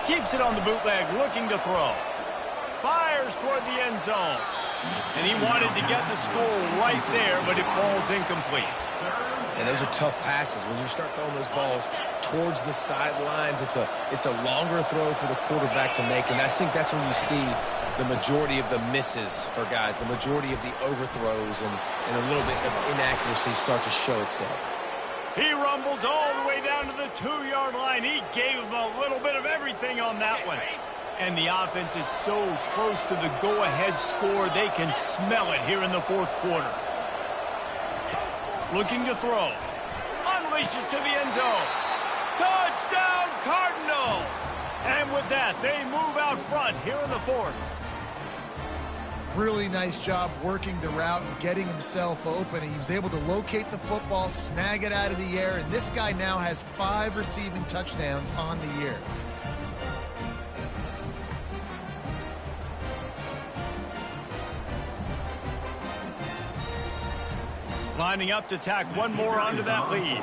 Keeps it on the bootleg, looking to throw. Fires toward the end zone. And he wanted to get the score right there, but it falls incomplete. And those are tough passes. When you start throwing those balls towards the sidelines, it's a longer throw for the quarterback to make. And I think that's when you see the majority of the misses for guys, the majority of the overthrows and a little bit of inaccuracy start to show itself. He rumbles all the way down to the 2-yard line. He gave him a little bit of everything on that one. And the offense is so close to the go-ahead score, they can smell it here in the 4th quarter. Looking to throw. Unleashes to the end zone. Touchdown, Cardinals! And with that, they move out front here in the 4th. Really nice job working the route and getting himself open. He was able to locate the football, snag it out of the air, and this guy now has 5 receiving touchdowns on the year. Lining up to tack one more onto that lead.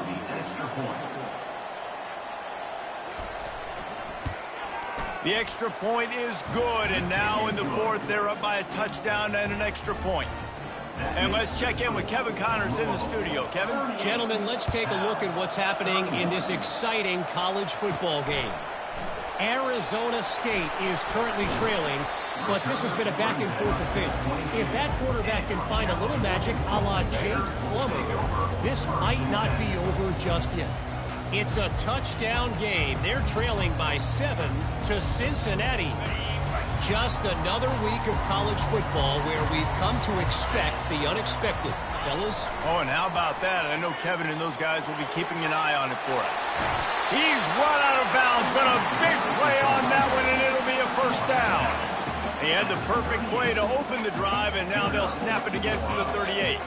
The extra point is good, and now in the 4th, they're up by a touchdown and an extra point. And let's check in with Kevin Connors in the studio. Kevin? Gentlemen, let's take a look at what's happening in this exciting college football game. Arizona State is currently trailing, but this has been a back-and-forth affair. If that quarterback can find a little magic a la Jake Plummer, this might not be over just yet. It's a touchdown game. They're trailing by 7 to Cincinnati. Just another week of college football where we've come to expect the unexpected. Fellas? Oh, and how about that? I know Kevin and those guys will be keeping an eye on it for us. He's run out of bounds, but a big play on that one, and it'll be a first down. He had the perfect play to open the drive, and now they'll snap it again from the 38.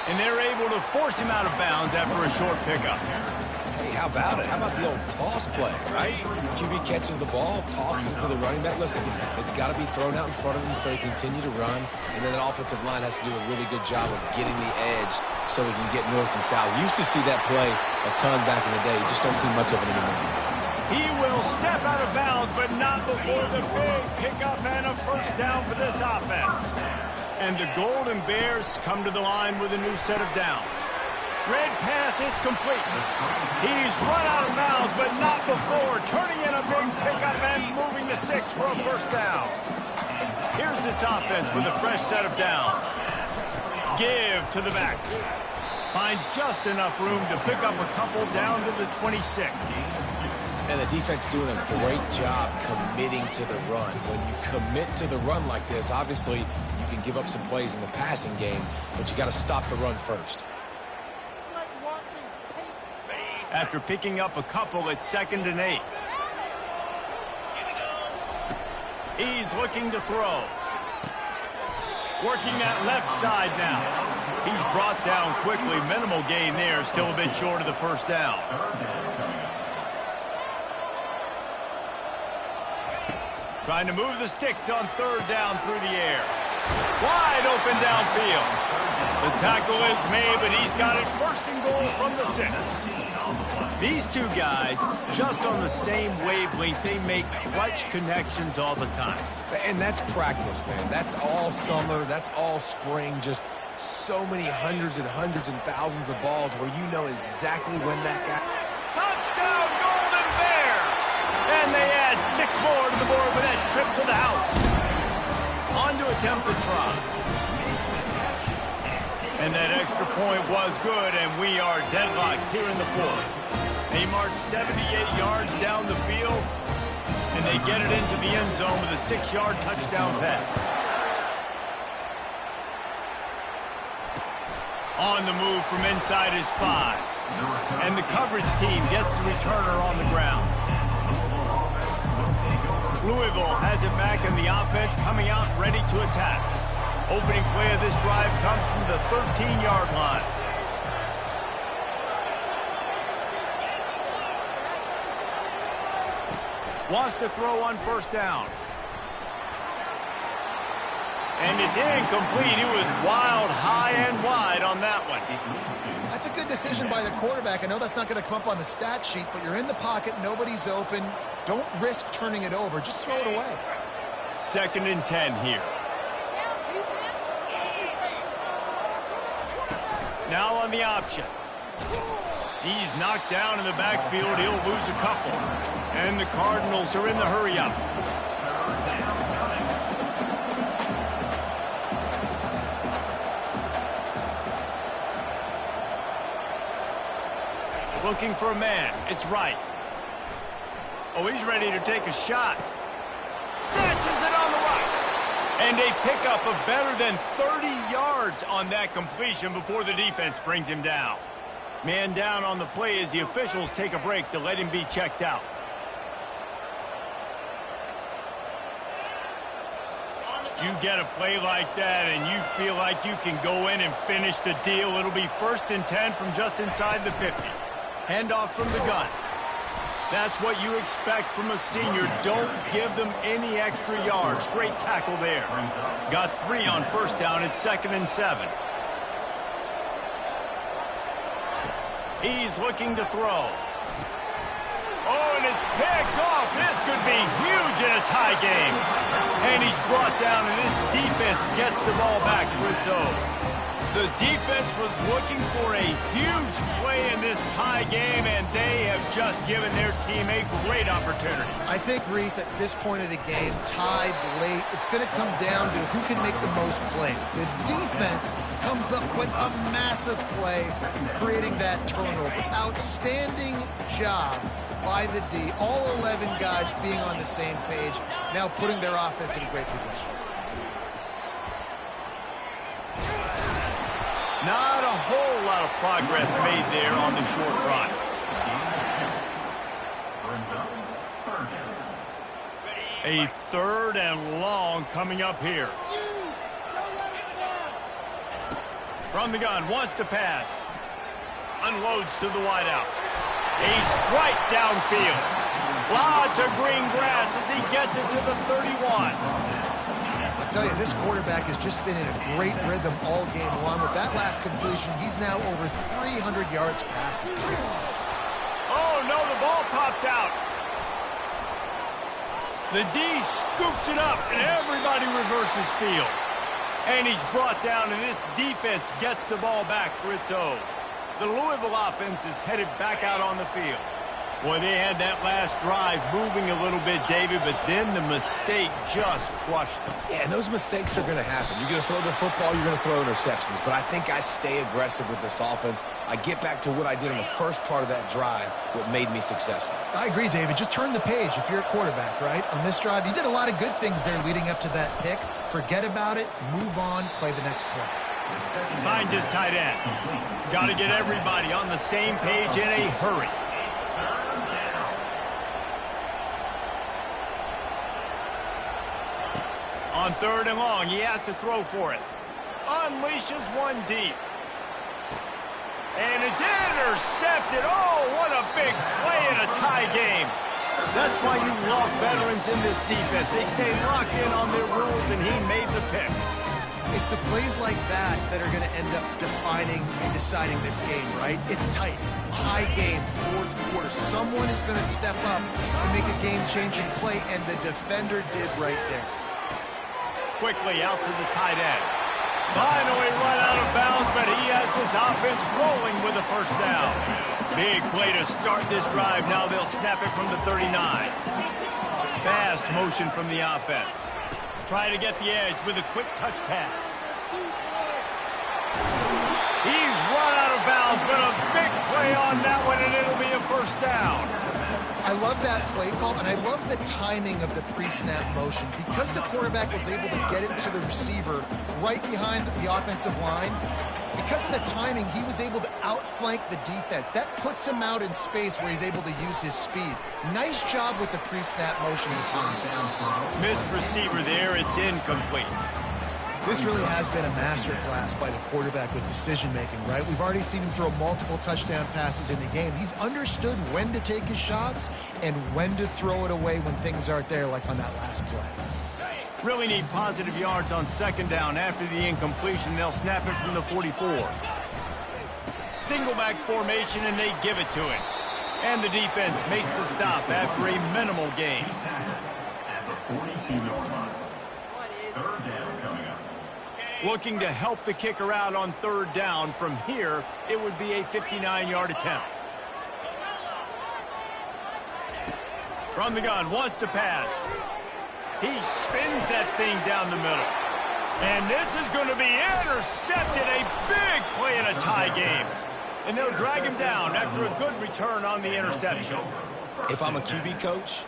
And they're able to force him out of bounds after a short pickup. Hey, how about it? How about the old toss play, right? QB catches the ball, tosses it to the running back. Listen, it's got to be thrown out in front of him so he can continue to run. And then the offensive line has to do a really good job of getting the edge so he can get north and south. You used to see that play a ton back in the day. You just don't see much of it anymore. He will step out of bounds, but not before the big pickup and a first down for this offense. And the Golden Bears come to the line with a new set of downs. Red pass, it's complete. He's run out of bounds, but not before turning in a big pickup and moving the sticks for a first down. Here's this offense with a fresh set of downs. Give to the back. Finds just enough room to pick up a couple down to the 26. And the defense doing a great job committing to the run. When you commit to the run like this, obviously you can give up some plays in the passing game, but you got to stop the run first. After picking up a couple, it's 2nd and 8. He's looking to throw. Working that left side now. He's brought down quickly. Minimal gain there. Still a bit short of the first down. Trying to move the sticks on 3rd down through the air. Wide open downfield. The tackle is made, but he's got it first and goal from the 6. These two guys, just on the same wavelength, they make clutch connections all the time. And that's practice, man. That's all summer. That's all spring. Just so many hundreds and thousands of balls where you know exactly when that guy... Touchdown, Golden Bears! And they add 6 more to the board with that trip to the house. On to attempt the try. And that extra point was good, and we are deadlocked here in the 4th. They march 78 yards down the field, and they get it into the end zone with a 6-yard touchdown pass. On the move from inside his 5. And the coverage team gets the returner on the ground. Louisville has it back in the offense, coming out ready to attack. Opening play of this drive comes from the 13-yard line. Wants to throw on first down. And it's incomplete. It was wild, high and wide on that one. That's a good decision by the quarterback. I know that's not going to come up on the stat sheet, but you're in the pocket, nobody's open. Don't risk turning it over. Just throw it away. 2nd and 10 here. Now on the option. He's knocked down in the backfield. He'll lose a couple. And the Cardinals are in the hurry-up. Looking for a man. It's right. Oh, he's ready to take a shot. Snatches it on the right. And they pick up a better than 30 yards on that completion before the defense brings him down. Man down on the play as the officials take a break to let him be checked out. You get a play like that and you feel like you can go in and finish the deal. It'll be 1st and 10 from just inside the 50. Handoff from the gun. That's what you expect from a senior. Don't give them any extra yards. Great tackle there. Got 3 on first down. It's 2nd and 7. He's looking to throw. Oh, and it's picked off. This could be huge in a tie game. And he's brought down, and this defense gets the ball back for its own. The defense was looking for a huge play in this tie game, and they have just given their team a great opportunity. I think, Reese, at this point of the game, tied late, it's going to come down to who can make the most plays. The defense comes up with a massive play, creating that turnover. Outstanding job by the D. All 11 guys being on the same page, now putting their offense in a great position. Not a whole lot of progress made there on the short run. A 3rd and long coming up here. From the gun, wants to pass. Unloads to the wideout. A strike downfield. Lots of green grass as he gets it to the 31. I tell you, this quarterback has just been in a great rhythm all game long. With that last completion, he's now over 300 yards passing. Oh, no, the ball popped out. The D scoops it up, and everybody reverses field. And he's brought down, and this defense gets the ball back for its own. The Louisville offense is headed back out on the field. Boy, they had that last drive moving a little bit, David, but then the mistake just crushed them. Yeah, and those mistakes are going to happen. You're going to throw the football, you're going to throw interceptions. But I think I stay aggressive with this offense. I get back to what I did in the first part of that drive, what made me successful. I agree, David. Just turn the page if you're a quarterback, right? On this drive, you did a lot of good things there leading up to that pick. Forget about it, move on, play the next play. Finds his tight end. Got to get everybody on the same page in a hurry. On 3rd and long, he has to throw for it. Unleashes one deep. And it's intercepted. Oh, what a big play in a tie game. That's why you love veterans in this defense. They stay locked in on their rules, and he made the pick. It's the plays like that that are going to end up defining and deciding this game, right? It's tight. Tie game, fourth quarter. Someone is going to step up and make a game-changing play, and the defender did right there. Quickly out to the tight end. Finally run out of bounds, but he has this offense rolling with a first down. Big play to start this drive. Now they'll snap it from the 39. Fast motion from the offense. Try to get the edge with a quick touch pass. He's run out of bounds, but a big play on that one, and it'll be a first down. I love that play call, and I love the timing of the pre-snap motion. Because the quarterback was able to get it to the receiver right behind the offensive line, because of the timing, he was able to outflank the defense. That puts him out in space where he's able to use his speed. Nice job with the pre-snap motion and timing. Missed receiver there. It's incomplete. This really has been a masterclass by the quarterback with decision-making, right? We've already seen him throw multiple touchdown passes in the game. He's understood when to take his shots and when to throw it away when things aren't there, like on that last play. Really need positive yards on second down. After the incompletion, they'll snap it from the 44. Single back formation, and they give it to him. And the defense makes the stop after a minimal gain. At the 42-yard line. Third down coming up. Looking to help the kicker out on third down. From here, it would be a 59-yard attempt. From the gun, wants to pass. He spins that thing down the middle. And this is going to be intercepted. A big play in a tie game. And they'll drag him down after a good return on the interception. If I'm a QB coach,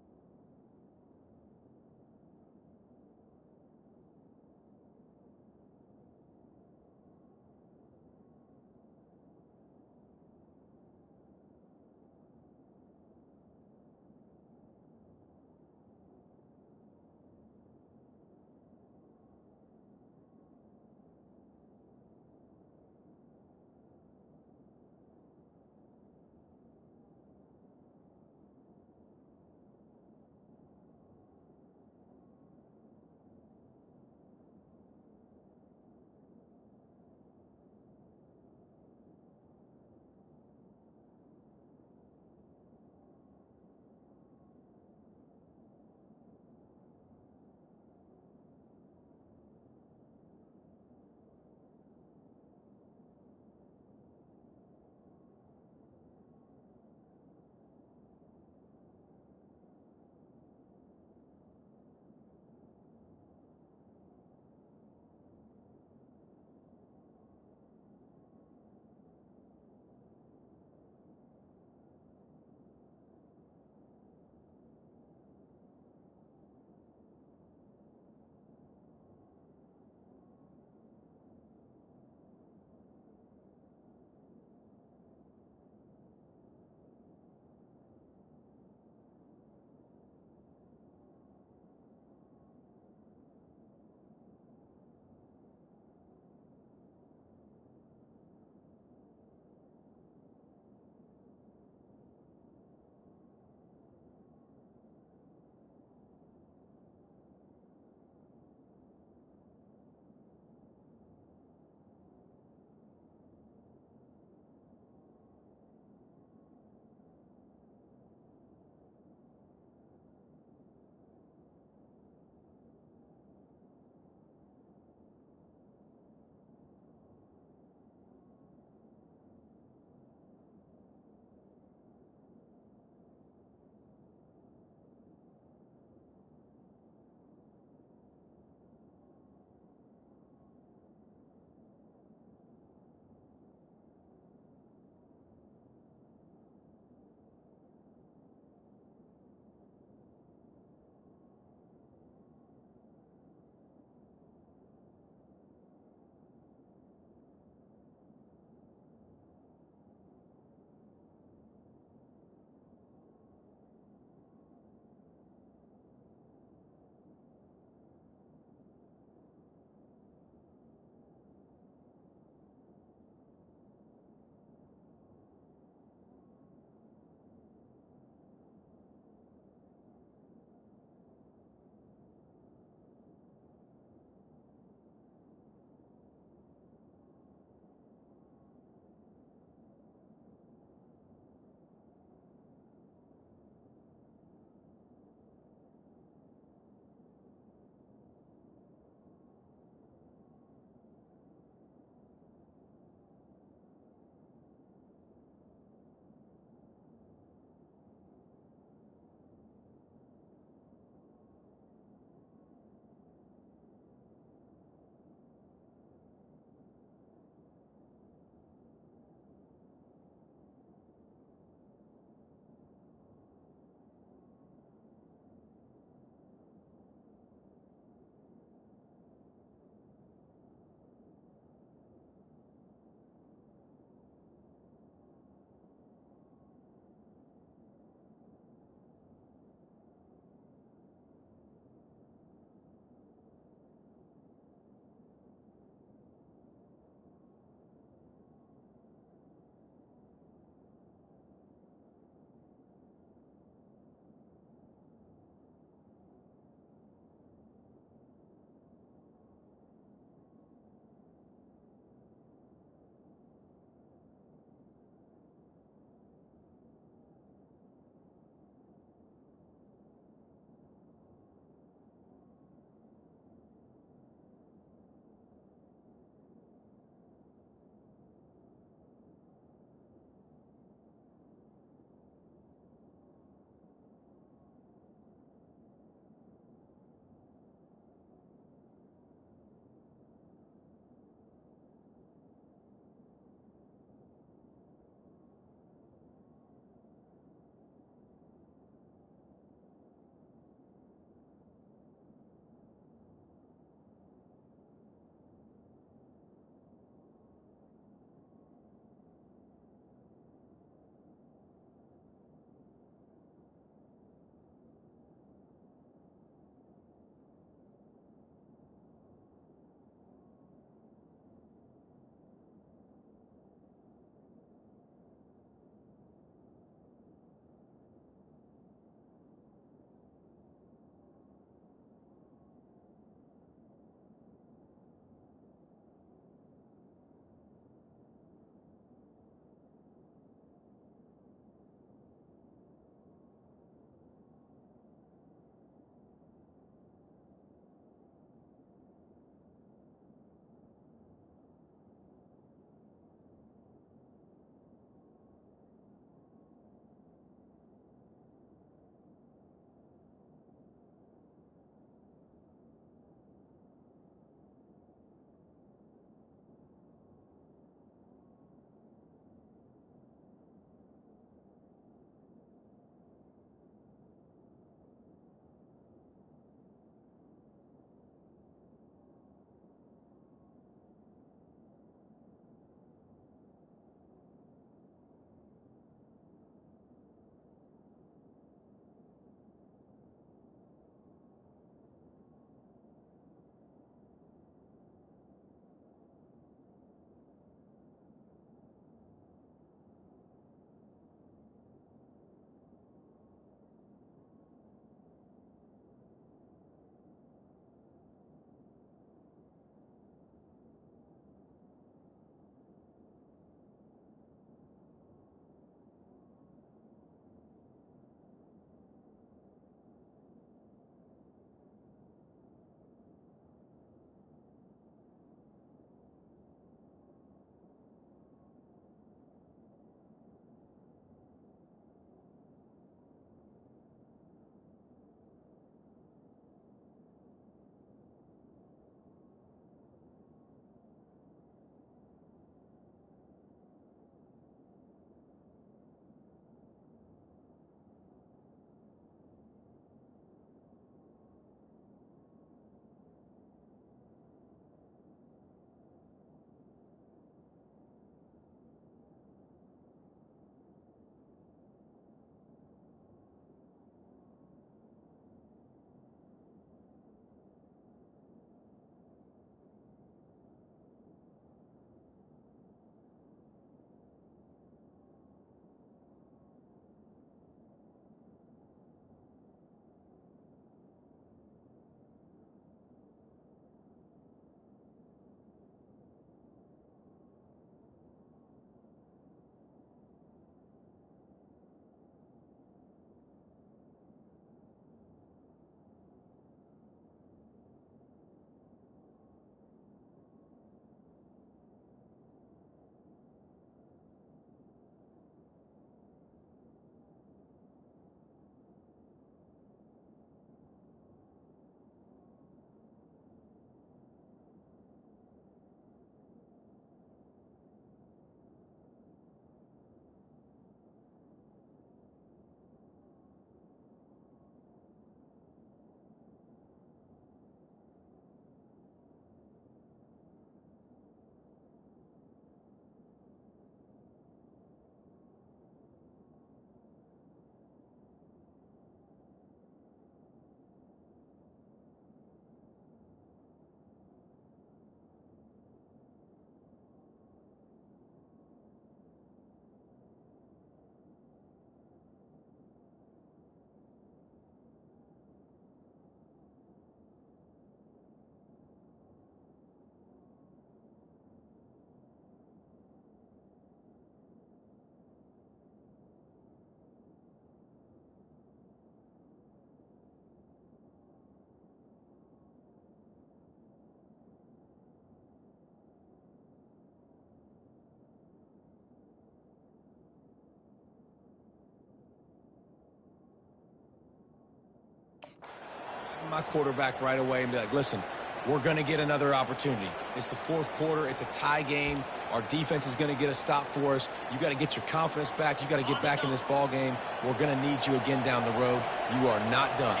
My quarterback right away and be like, listen, we're going to get another opportunity. It's the fourth quarter. It's a tie game. Our defense is going to get a stop for us. You got to get your confidence back. You got to get back in this ball game. We're going to need you again down the road. You are not done.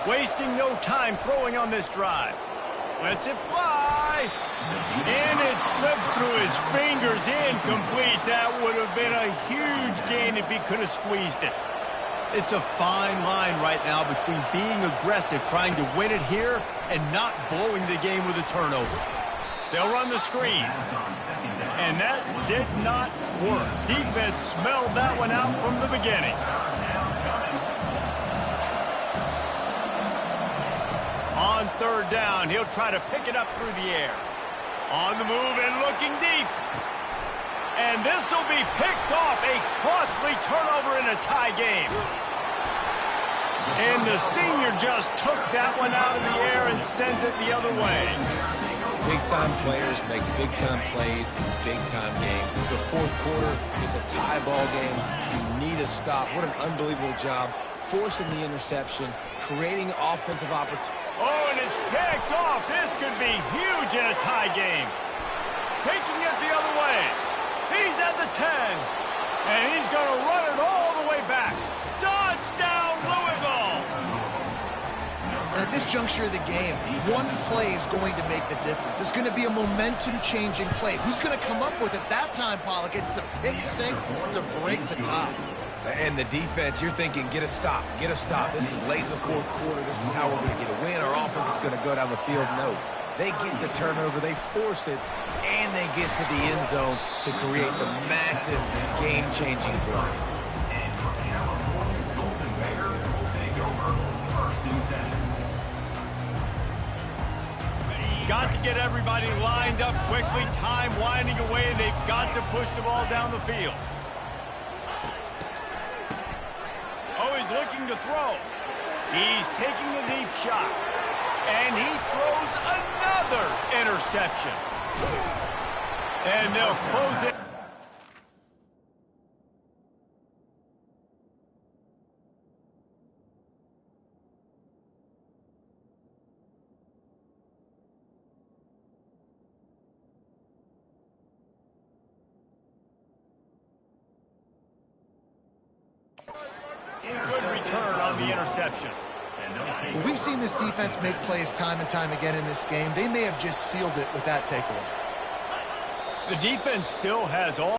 Wasting no time throwing on this drive. Lets it fly. And it slips through his fingers. Incomplete. That would have been a huge gain if he could have squeezed it. It's a fine line right now between being aggressive, trying to win it here, and not blowing the game with a turnover. They'll run the screen. And that did not work. Defense smelled that one out from the beginning. On third down, he'll try to pick it up through the air. On the move and looking deep. And this will be picked off. A costly turnover in a tie game. And the senior just took that one out of the air and sent it the other way. Big-time players make big-time plays in big-time games. It's the fourth quarter. It's a tie ball game. You need a stop. What an unbelievable job. Forcing the interception, creating offensive opportunity. Oh, and it's picked off. This could be huge in a tie game. Taking it the other way. He's at the 10. And he's going to run it all the way back. Touchdown, Louisville. And at this juncture of the game, one play is going to make the difference. It's going to be a momentum-changing play. Who's going to come up with it that time, Pollock? It's the pick six to break the tie. And the defense, you're thinking, get a stop, get a stop. This is late in the fourth quarter. This is how we're going to get a win. Our offense is going to go down the field. No. They get the turnover, they force it, and they get to the end zone to create the massive game-changing play. Got to get everybody lined up quickly. Time winding away. They've got to push the ball down the field. Oh, he's looking to throw. He's taking the deep shot. And he throws another interception. And they'll close it. Good return on the interception. Well, we've seen this defense make plays time and time again in this game. They may have just sealed it with that takeaway. The defense still has all